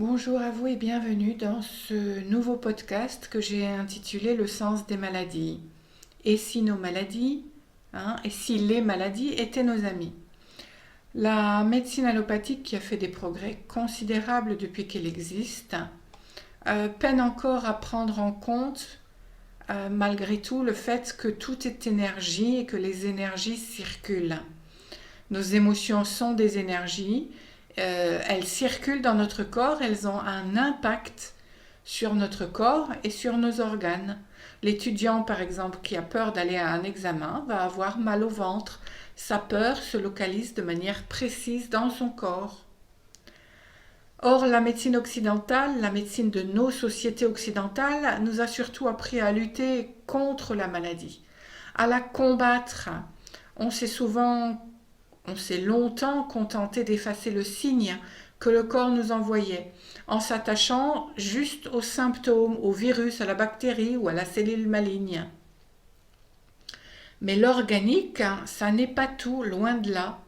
Bonjour à vous et bienvenue dans ce nouveau podcast que j'ai intitulé Le sens des maladies. Et si nos maladies, et si les maladies étaient nos amis? La médecine allopathique, qui a fait des progrès considérables depuis qu'elle existe, peine encore à prendre en compte, malgré tout, le fait que tout est énergie et que les énergies circulent. Nos émotions sont des énergies, elles circulent dans notre corps, elles ont un impact sur notre corps et sur nos organes. L'étudiant, par exemple, qui a peur d'aller à un examen, va avoir mal au ventre. Sa peur se localise de manière précise dans son corps. Or, la médecine occidentale, la médecine de nos sociétés occidentales, nous a surtout appris à lutter contre la maladie, à la combattre. On s'est souvent On s'est longtemps contenté d'effacer le signe que le corps nous envoyait, en s'attachant juste aux symptômes, au virus, à la bactérie ou à la cellule maligne. Mais l'organique, ça n'est pas tout, loin de là.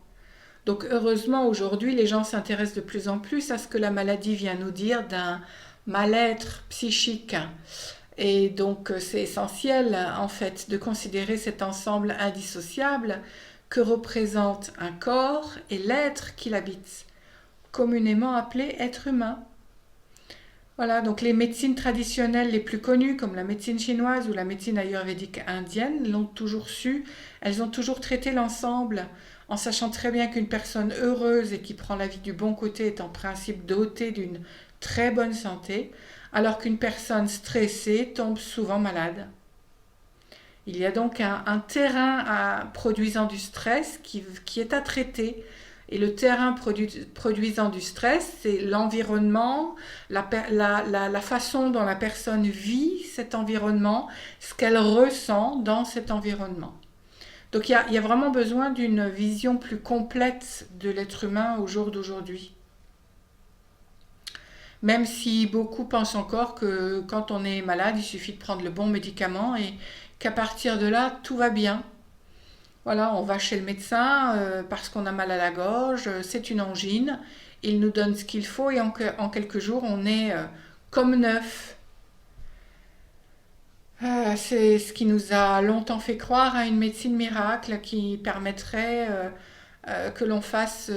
Donc heureusement, aujourd'hui, les gens s'intéressent de plus en plus à ce que la maladie vient nous dire d'un mal-être psychique. Et donc c'est essentiel en fait de considérer cet ensemble indissociable que représente un corps et l'être qui l'habite, communément appelé être humain. Voilà, donc les médecines traditionnelles les plus connues, comme la médecine chinoise ou la médecine ayurvédique indienne, l'ont toujours su. Elles ont toujours traité l'ensemble, en sachant très bien qu'une personne heureuse et qui prend la vie du bon côté est en principe dotée d'une très bonne santé, alors qu'une personne stressée tombe souvent malade. Il y a donc un terrain produisant du stress qui est à traiter. Et le terrain produisant du stress, c'est l'environnement, la façon dont la personne vit cet environnement, ce qu'elle ressent dans cet environnement. Donc il y a vraiment besoin d'une vision plus complète de l'être humain au jour d'aujourd'hui. Même si beaucoup pensent encore que quand on est malade, il suffit de prendre le bon médicament et qu'à partir de là, tout va bien. Voilà, on va chez le médecin parce qu'on a mal à la gorge, c'est une angine, il nous donne ce qu'il faut et en quelques jours, on est comme neuf. C'est ce qui nous a longtemps fait croire à une médecine miracle qui permettrait que l'on fasse,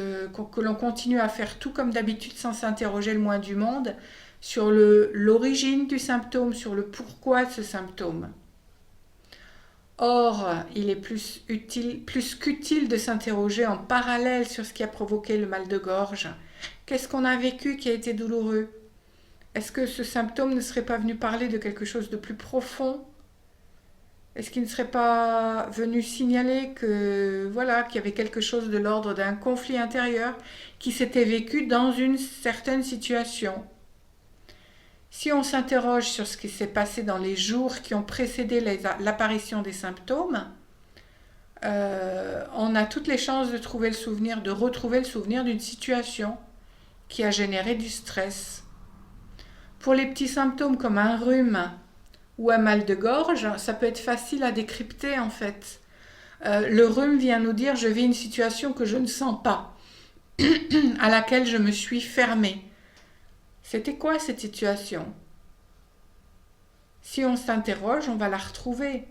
que l'on continue à faire tout comme d'habitude sans s'interroger le moins du monde sur l'origine du symptôme, sur le pourquoi de ce symptôme. Or, il est plus qu'utile de s'interroger en parallèle sur ce qui a provoqué le mal de gorge. Qu'est-ce qu'on a vécu qui a été douloureux? Est-ce que ce symptôme ne serait pas venu parler de quelque chose de plus profond? Est-ce qu'il ne serait pas venu signaler que voilà, qu'il y avait quelque chose de l'ordre d'un conflit intérieur qui s'était vécu dans une certaine situation? Si on s'interroge sur ce qui s'est passé dans les jours qui ont précédé l'apparition des symptômes, on a toutes les chances de retrouver le souvenir d'une situation qui a généré du stress. Pour les petits symptômes comme un rhume ou un mal de gorge, ça peut être facile à décrypter en fait. Le rhume vient nous dire je vis une situation que je ne sens pas, à laquelle je me suis fermée. C'était quoi cette situation? Si on s'interroge, on va la retrouver.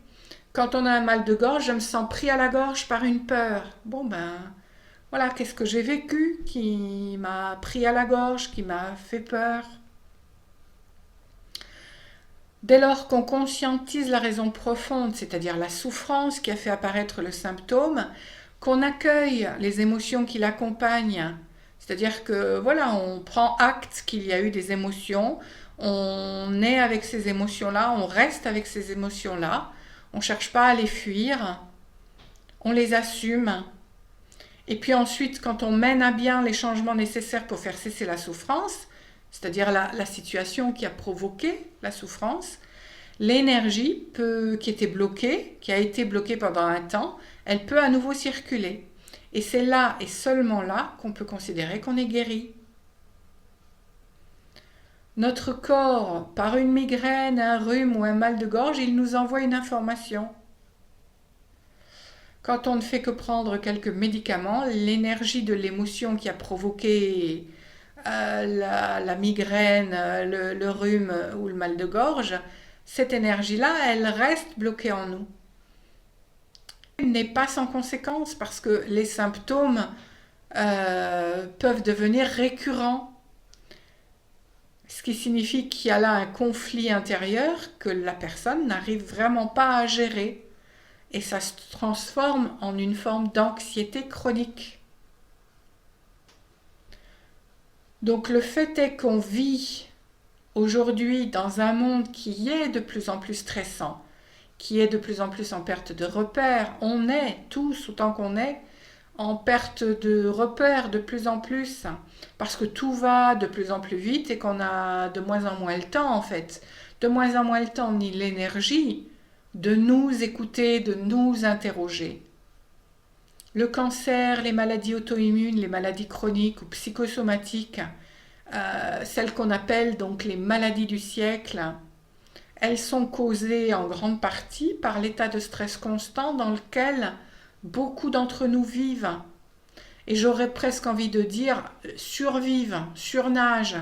Quand on a un mal de gorge, je me sens pris à la gorge par une peur. Bon ben, voilà, qu'est-ce que j'ai vécu qui m'a pris à la gorge, qui m'a fait peur? Dès lors qu'on conscientise la raison profonde, c'est-à-dire la souffrance qui a fait apparaître le symptôme, qu'on accueille les émotions qui l'accompagnent, c'est-à-dire que voilà, on prend acte qu'il y a eu des émotions, on est avec ces émotions-là, on reste avec ces émotions-là, on ne cherche pas à les fuir, on les assume. Et puis ensuite, quand on mène à bien les changements nécessaires pour faire cesser la souffrance, c'est-à-dire la situation qui a provoqué la souffrance, l'énergie qui était bloquée, qui a été bloquée pendant un temps, elle peut à nouveau circuler. Et c'est là et seulement là qu'on peut considérer qu'on est guéri. Notre corps, par une migraine, un rhume ou un mal de gorge, il nous envoie une information. Quand on ne fait que prendre quelques médicaments, l'énergie de l'émotion qui a provoqué la migraine, le rhume ou le mal de gorge, cette énergie-là, elle reste bloquée en nous. Elle n'est pas sans conséquence parce que les symptômes peuvent devenir récurrents, ce qui signifie qu'il y a là un conflit intérieur que la personne n'arrive vraiment pas à gérer et ça se transforme en une forme d'anxiété chronique. Donc le fait est qu'on vit aujourd'hui dans un monde qui est de plus en plus stressant, qui est de plus en plus en perte de repères. On est tous, autant qu'on est, en perte de repères de plus en plus, parce que tout va de plus en plus vite et qu'on a de moins en moins le temps en fait. De moins en moins le temps ni l'énergie de nous écouter, de nous interroger. Le cancer, les maladies auto-immunes, les maladies chroniques ou psychosomatiques, celles qu'on appelle donc les maladies du siècle, elles sont causées en grande partie par l'état de stress constant dans lequel beaucoup d'entre nous vivent. Et j'aurais presque envie de dire survivent, surnagent.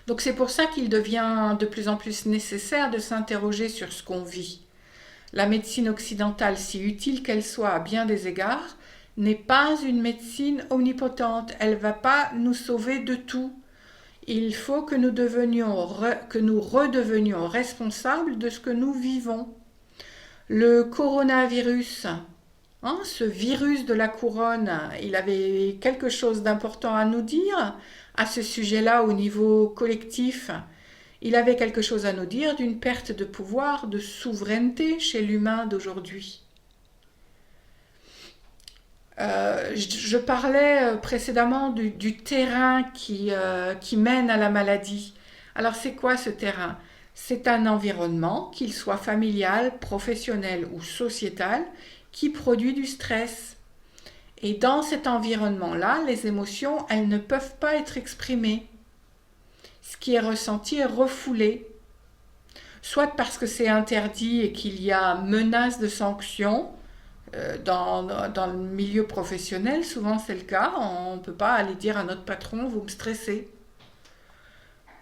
Donc c'est pour ça qu'il devient de plus en plus nécessaire de s'interroger sur ce qu'on vit. La médecine occidentale, si utile qu'elle soit à bien des égards, n'est pas une médecine omnipotente. Elle ne va pas nous sauver de tout. Il faut que nous redevenions responsables de ce que nous vivons. Le coronavirus, ce virus de la couronne, il avait quelque chose d'important à nous dire à ce sujet-là au niveau collectif. Il avait quelque chose à nous dire d'une perte de pouvoir, de souveraineté chez l'humain d'aujourd'hui. Je parlais précédemment du terrain qui mène à la maladie. Alors c'est quoi ce terrain? C'est un environnement, qu'il soit familial, professionnel ou sociétal, qui produit du stress. Et dans cet environnement-là, les émotions, elles ne peuvent pas être exprimées. Ce qui est ressenti est refoulé, soit parce que c'est interdit et qu'il y a menace de sanctions. Dans le milieu professionnel, souvent c'est le cas, on ne peut pas aller dire à notre patron « vous me stressez ».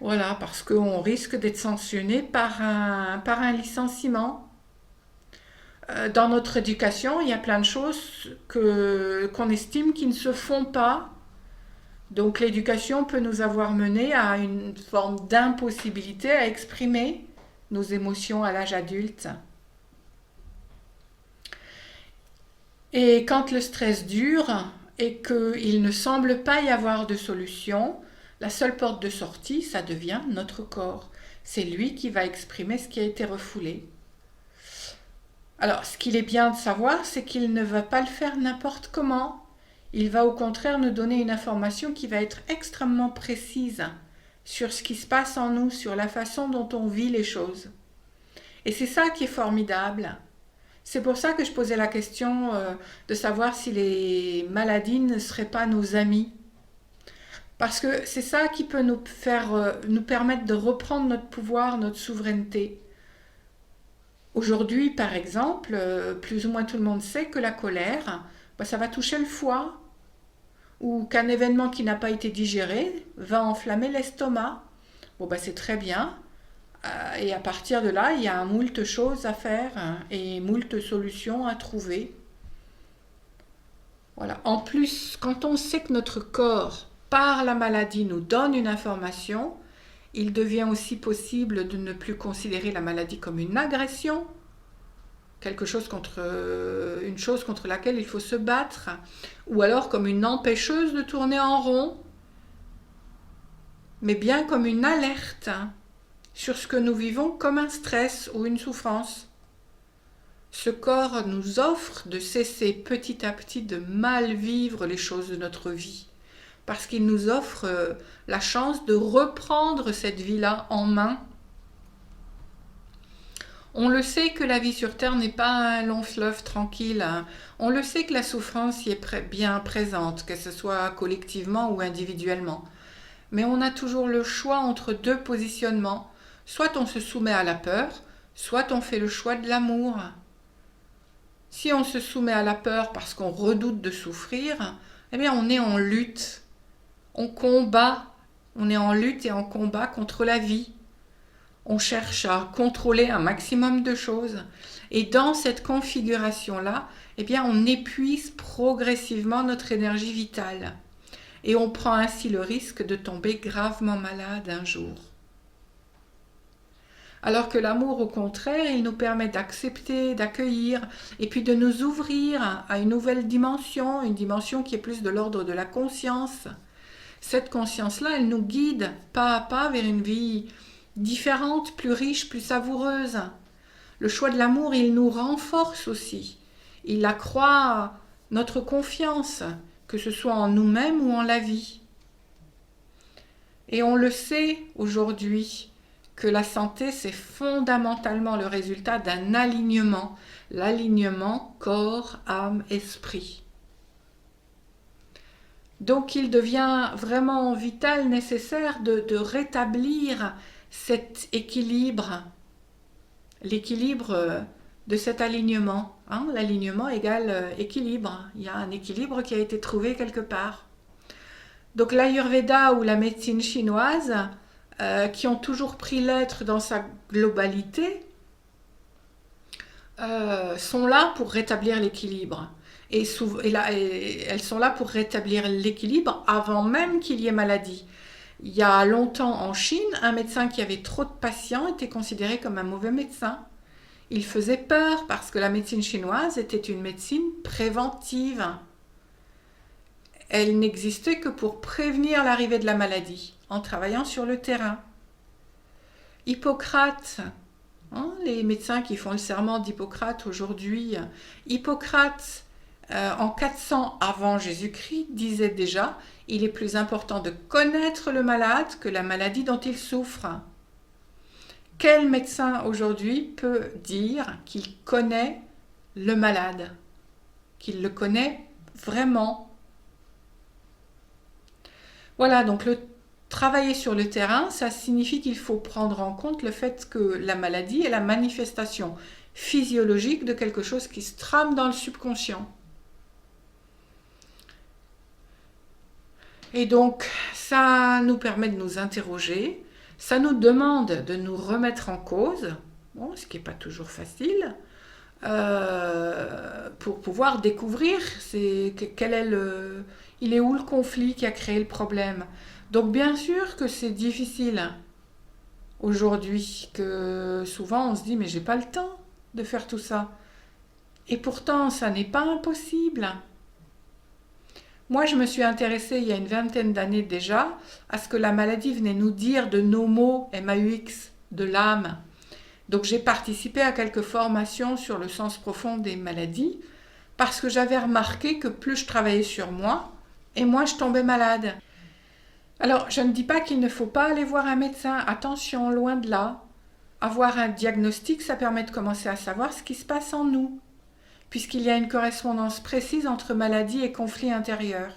Voilà, parce qu'on risque d'être sanctionné par un licenciement. Dans notre éducation, il y a plein de choses qu'on estime qui ne se font pas. Donc l'éducation peut nous avoir mené à une forme d'impossibilité à exprimer nos émotions à l'âge adulte. Et quand le stress dure et qu'il ne semble pas y avoir de solution, la seule porte de sortie, ça devient notre corps. C'est lui qui va exprimer ce qui a été refoulé. Alors, ce qu'il est bien de savoir, c'est qu'il ne va pas le faire n'importe comment. Il va au contraire nous donner une information qui va être extrêmement précise sur ce qui se passe en nous, sur la façon dont on vit les choses. Et c'est ça qui est formidable. C'est pour ça que je posais la question de savoir si les maladies ne seraient pas nos amis. Parce que c'est ça qui peut nous permettre de reprendre notre pouvoir, notre souveraineté. Aujourd'hui, par exemple, plus ou moins tout le monde sait que la colère, ça va toucher le foie, ou qu'un événement qui n'a pas été digéré va enflammer l'estomac. C'est très bien. Et à partir de là, il y a moult choses à faire et moult solutions à trouver. Voilà. En plus, quand on sait que notre corps, par la maladie, nous donne une information, il devient aussi possible de ne plus considérer la maladie comme une agression, une chose contre laquelle il faut se battre, ou alors comme une empêcheuse de tourner en rond, mais bien comme une alerte sur ce que nous vivons comme un stress ou une souffrance. Ce corps nous offre de cesser petit à petit de mal vivre les choses de notre vie, parce qu'il nous offre la chance de reprendre cette vie-là en main. On le sait que la vie sur Terre n'est pas un long fleuve tranquille. On le sait que la souffrance y est bien présente, que ce soit collectivement ou individuellement. Mais on a toujours le choix entre deux positionnements. Soit on se soumet à la peur, soit on fait le choix de l'amour. Si on se soumet à la peur parce qu'on redoute de souffrir, on est en lutte. On combat, on est en lutte et en combat contre la vie. On cherche à contrôler un maximum de choses. Et dans cette configuration-là, eh bien, on épuise progressivement notre énergie vitale. Et on prend ainsi le risque de tomber gravement malade un jour. Alors que l'amour, au contraire, il nous permet d'accepter, d'accueillir, et puis de nous ouvrir à une nouvelle dimension, une dimension qui est plus de l'ordre de la conscience. Cette conscience-là, elle nous guide pas à pas vers une vie différente, plus riche, plus savoureuse. Le choix de l'amour, il nous renforce aussi. Il accroît notre confiance, que ce soit en nous-mêmes ou en la vie. Et on le sait aujourd'hui, que la santé, c'est fondamentalement le résultat d'un alignement, l'alignement corps, âme, esprit. Donc il devient vraiment vital, nécessaire de rétablir cet équilibre, l'équilibre de cet alignement. Hein, l'alignement égale équilibre. Il y a un équilibre qui a été trouvé quelque part. Donc l'Ayurveda ou la médecine chinoise, qui ont toujours pris l'être dans sa globalité, sont là pour rétablir l'équilibre. Et elles sont là pour rétablir l'équilibre avant même qu'il y ait maladie. Il y a longtemps en Chine, un médecin qui avait trop de patients était considéré comme un mauvais médecin. Il faisait peur parce que la médecine chinoise était une médecine préventive. Elle n'existait que pour prévenir l'arrivée de la maladie, en travaillant sur le terrain. Hippocrate, hein, les médecins qui font le serment d'Hippocrate aujourd'hui, Hippocrate, en 400 avant Jésus-Christ, disait déjà « Il est plus important de connaître le malade que la maladie dont il souffre ». Quel médecin aujourd'hui peut dire qu'il connaît le malade, qu'il le connaît vraiment? Voilà, donc travailler sur le terrain, ça signifie qu'il faut prendre en compte le fait que la maladie est la manifestation physiologique de quelque chose qui se trame dans le subconscient. Et donc, ça nous permet de nous interroger, ça nous demande de nous remettre en cause, bon, ce qui n'est pas toujours facile, pour pouvoir découvrir il est où le conflit qui a créé le problème. Donc bien sûr que c'est difficile aujourd'hui, que souvent on se dit mais j'ai pas le temps de faire tout ça. Et pourtant ça n'est pas impossible. Moi je me suis intéressée il y a une vingtaine d'années déjà à ce que la maladie venait nous dire de nos mots, MAUX, de l'âme. Donc j'ai participé à quelques formations sur le sens profond des maladies parce que j'avais remarqué que plus je travaillais sur moi, et moins je tombais malade. Alors, je ne dis pas qu'il ne faut pas aller voir un médecin, attention, loin de là. Avoir un diagnostic, ça permet de commencer à savoir ce qui se passe en nous, puisqu'il y a une correspondance précise entre maladie et conflit intérieur.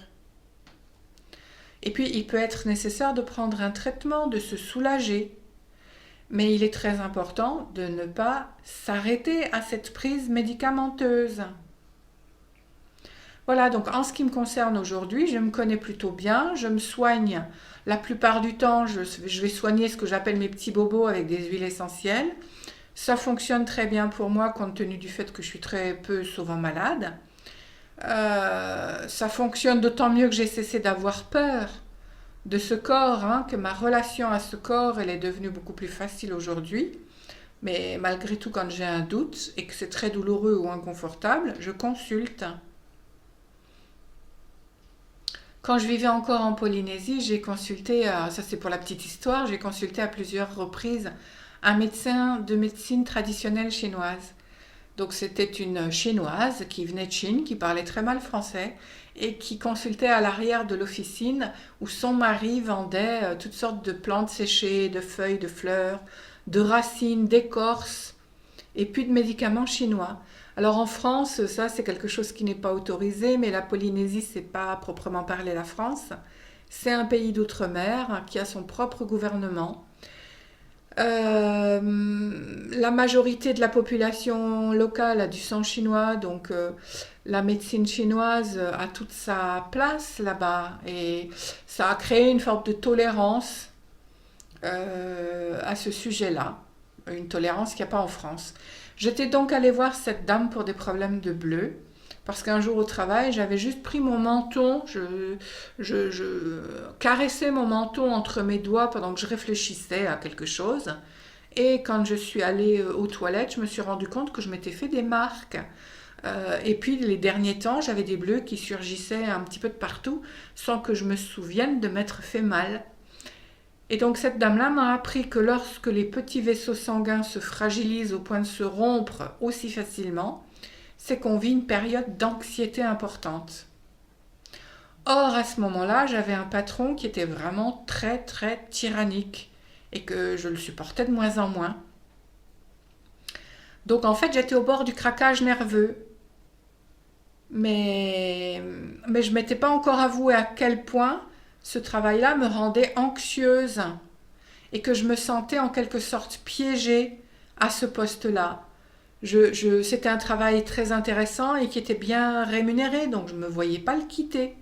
Et puis, il peut être nécessaire de prendre un traitement, de se soulager. Mais il est très important de ne pas s'arrêter à cette prise médicamenteuse. Voilà, donc en ce qui me concerne aujourd'hui, je me connais plutôt bien, je me soigne. La plupart du temps, je vais soigner ce que j'appelle mes petits bobos avec des huiles essentielles. Ça fonctionne très bien pour moi compte tenu du fait que je suis très peu souvent malade. Ça fonctionne d'autant mieux que j'ai cessé d'avoir peur de ce corps, hein, que ma relation à ce corps, elle est devenue beaucoup plus facile aujourd'hui. Mais malgré tout, quand j'ai un doute et que c'est très douloureux ou inconfortable, je consulte. Quand je vivais encore en Polynésie, j'ai consulté, ça c'est pour la petite histoire, j'ai consulté à plusieurs reprises un médecin de médecine traditionnelle chinoise. Donc c'était une chinoise qui venait de Chine, qui parlait très mal français et qui consultait à l'arrière de l'officine où son mari vendait toutes sortes de plantes séchées, de feuilles, de fleurs, de racines, d'écorces et puis de médicaments chinois. Alors en France, ça c'est quelque chose qui n'est pas autorisé, mais la Polynésie, c'est pas à proprement parler la France. C'est un pays d'outre-mer qui a son propre gouvernement. La majorité de la population locale a du sang chinois, donc la médecine chinoise a toute sa place là-bas et ça a créé une forme de tolérance à ce sujet-là, une tolérance qu'il n'y a pas en France. J'étais donc allée voir cette dame pour des problèmes de bleu, parce qu'un jour au travail, j'avais juste pris mon menton, je caressais mon menton entre mes doigts pendant que je réfléchissais à quelque chose. Et quand je suis allée aux toilettes, je me suis rendu compte que je m'étais fait des marques. Et puis les derniers temps, j'avais des bleus qui surgissaient un petit peu de partout sans que je me souvienne de m'être fait mal. Et donc cette dame-là m'a appris que lorsque les petits vaisseaux sanguins se fragilisent au point de se rompre aussi facilement, c'est qu'on vit une période d'anxiété importante. Or, à ce moment-là, j'avais un patron qui était vraiment très très tyrannique et que je le supportais de moins en moins. Donc en fait, j'étais au bord du craquage nerveux. Mais je ne m'étais pas encore avoué à quel point ce travail-là me rendait anxieuse et que je me sentais en quelque sorte piégée à ce poste-là. C'était un travail très intéressant et qui était bien rémunéré, donc je ne me voyais pas le quitter.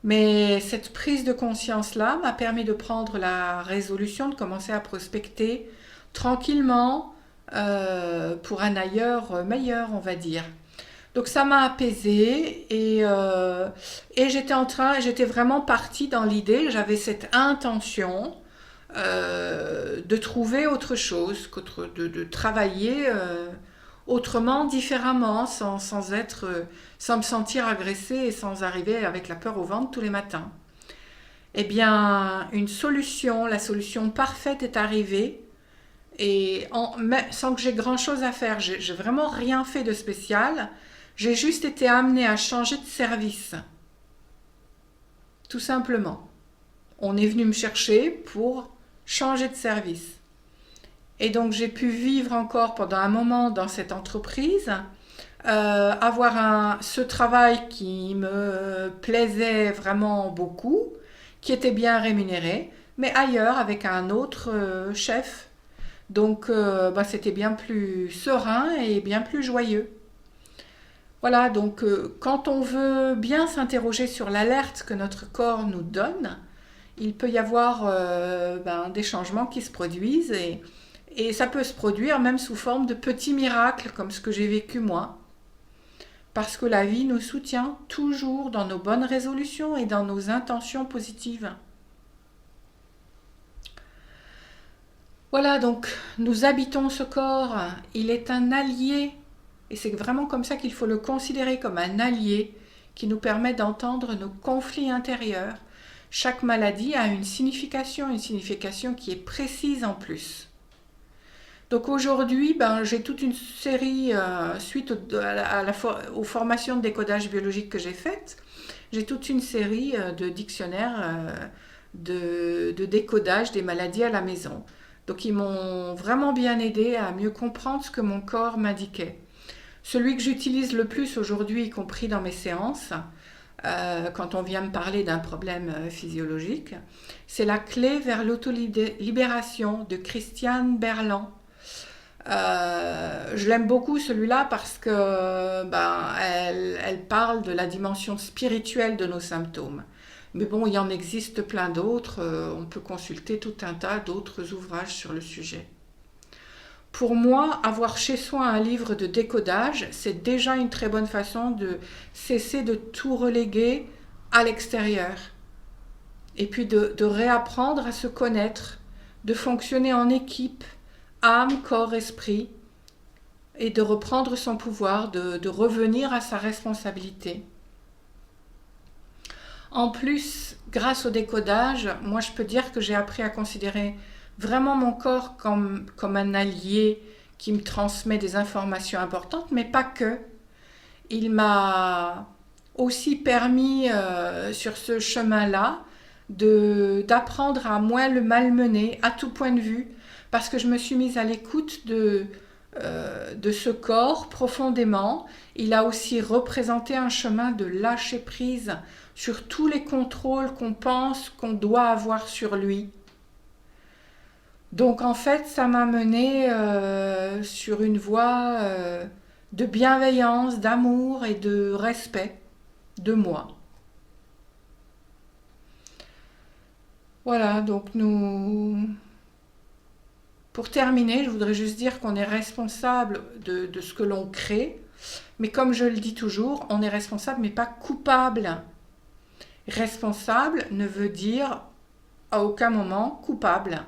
Mais cette prise de conscience-là m'a permis de prendre la résolution de commencer à prospecter tranquillement pour un ailleurs meilleur, on va dire. Donc ça m'a apaisée et j'étais vraiment partie dans l'idée, j'avais cette intention de trouver autre chose, de travailler autrement, différemment, sans me sentir agressée et sans arriver avec la peur au ventre tous les matins. Eh bien, la solution parfaite est arrivée mais sans que j'ai grand-chose à faire. J'ai vraiment rien fait de spécial. J'ai juste été amenée à changer de service, tout simplement. On est venu me chercher pour changer de service. Et donc j'ai pu vivre encore pendant un moment dans cette entreprise, avoir ce travail qui me plaisait vraiment beaucoup, qui était bien rémunéré, mais ailleurs avec un autre chef. Donc c'était bien plus serein et bien plus joyeux. Voilà, donc quand on veut bien s'interroger sur l'alerte que notre corps nous donne, il peut y avoir des changements qui se produisent et ça peut se produire même sous forme de petits miracles comme ce que j'ai vécu moi. Parce que la vie nous soutient toujours dans nos bonnes résolutions et dans nos intentions positives. Voilà, donc nous habitons ce corps, il est un allié, et c'est vraiment comme ça qu'il faut le considérer comme un allié qui nous permet d'entendre nos conflits intérieurs. Chaque maladie a une signification qui est précise en plus. Donc aujourd'hui, j'ai toute une série, suite aux formations de décodage biologique que j'ai faites, j'ai toute une série de dictionnaires de décodage des maladies à la maison. Donc ils m'ont vraiment bien aidé à mieux comprendre ce que mon corps m'indiquait. Celui que j'utilise le plus aujourd'hui, y compris dans mes séances, quand on vient me parler d'un problème physiologique, c'est la clé vers l'autolibération de Christiane Berland. Je l'aime beaucoup celui-là parce que elle parle de la dimension spirituelle de nos symptômes. Mais bon, il y en existe plein d'autres. On peut consulter tout un tas d'autres ouvrages sur le sujet. Pour moi, avoir chez soi un livre de décodage, c'est déjà une très bonne façon de cesser de tout reléguer à l'extérieur. Et puis de réapprendre à se connaître, de fonctionner en équipe, âme, corps, esprit, et de reprendre son pouvoir, de revenir à sa responsabilité. En plus, grâce au décodage, moi je peux dire que j'ai appris à considérer vraiment mon corps comme un allié qui me transmet des informations importantes, mais pas que. Il m'a aussi permis sur ce chemin-là d'apprendre à moins le malmener à tout point de vue, parce que je me suis mise à l'écoute de ce corps profondément. Il a aussi représenté un chemin de lâcher prise sur tous les contrôles qu'on pense qu'on doit avoir sur lui. Donc en fait, ça m'a mené sur une voie de bienveillance, d'amour et de respect de moi. Voilà, donc pour terminer, je voudrais juste dire qu'on est responsable de ce que l'on crée, mais comme je le dis toujours, on est responsable mais pas coupable. Responsable ne veut dire à aucun moment coupable.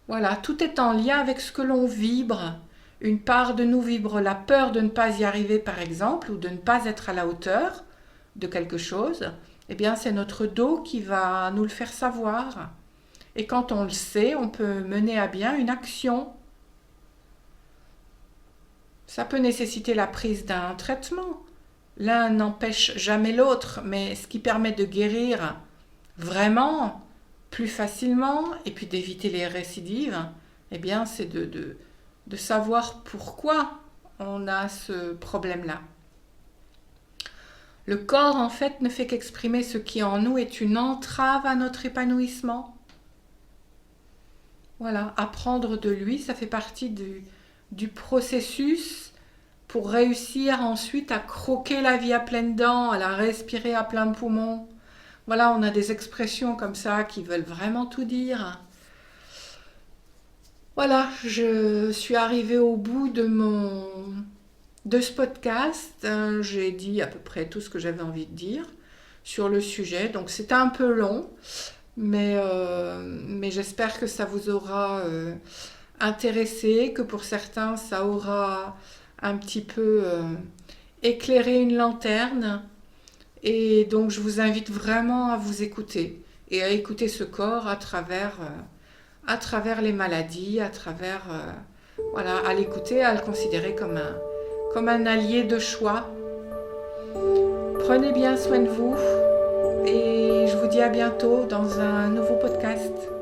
Voilà, tout est en lien avec ce que l'on vibre. Une part de nous vibre la peur de ne pas y arriver, par exemple, ou de ne pas être à la hauteur de quelque chose. Eh bien, c'est notre dos qui va nous le faire savoir. Et quand on le sait, on peut mener à bien une action. Ça peut nécessiter la prise d'un traitement. L'un n'empêche jamais l'autre, mais ce qui permet de guérir vraiment plus facilement et puis d'éviter les récidives, eh bien, c'est de savoir pourquoi on a ce problème-là. Le corps, en fait, ne fait qu'exprimer ce qui en nous est une entrave à notre épanouissement. Voilà, apprendre de lui, ça fait partie du processus pour réussir ensuite à croquer la vie à pleines dents, à la respirer à plein poumon. Voilà, on a des expressions comme ça qui veulent vraiment tout dire. Voilà, je suis arrivée au bout de ce podcast. J'ai dit à peu près tout ce que j'avais envie de dire sur le sujet. Donc c'était un peu long, mais j'espère que ça vous aura intéressé, que pour certains ça aura un petit peu éclairé une lanterne. Et donc je vous invite vraiment à vous écouter et à écouter ce corps à travers les maladies, voilà, à l'écouter, à le considérer comme un allié de choix. Prenez bien soin de vous et je vous dis à bientôt dans un nouveau podcast.